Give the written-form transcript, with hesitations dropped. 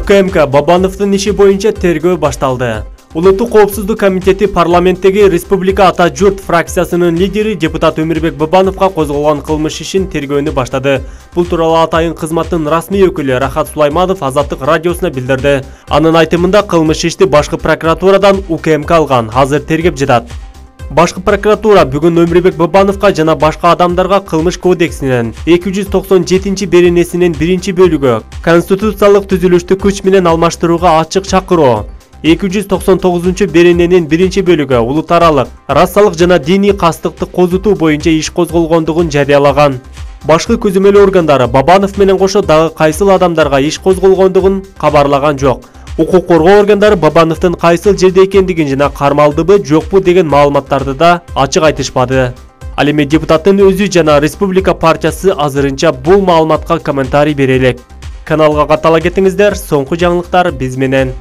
УКМК Бабановдун иши боюнча тергөө башталды. Улуттук коопсуздук комитети парламенттеги Республика Ата Журт фракциясынын лидери депутат Өмүрбек Бабановго козголгон кылмыш ишин тергөөнү баштады. Бул тууралуу Атайын кызматтын расмий өкүлү Рахат Сулайманов Азаттык радиосуна билдирди. Анын айтымында кылмыш ишти башкы прокуратурадан УКМК алган, азыр тергеп жатат. Башкы прокуратура бүгүн Өмүрбек Бабановго жана башка адамдарга кылмыш кодексинин 297 беренесинин 1-бөлүгү конституциялык түзүлүштү күч менен алмаштырууга ачык чакыруу, 299 берененин 1-бөлүгү улут аралык, расалык жана диний кастыктык козутуу боюнча иш козголгондугун жарыялаган. Башкы көзөмөл органдары Бабанов менен кошо дагы кайсыл адамдарга иш козголгондугун кабарлаган жок. Укук коргоо органдары Бабановдун кайсыл жерде экендигин жана кармалдыбы, жокпу деген маалыматтарды да ачык айтышпады. Ал эми депутаттын өзү жана Республика партиясы азырынча бул маалыматка комментарий бере элек. Каналга каттала кетиңиздер, соңку жаңылыктар биз менен.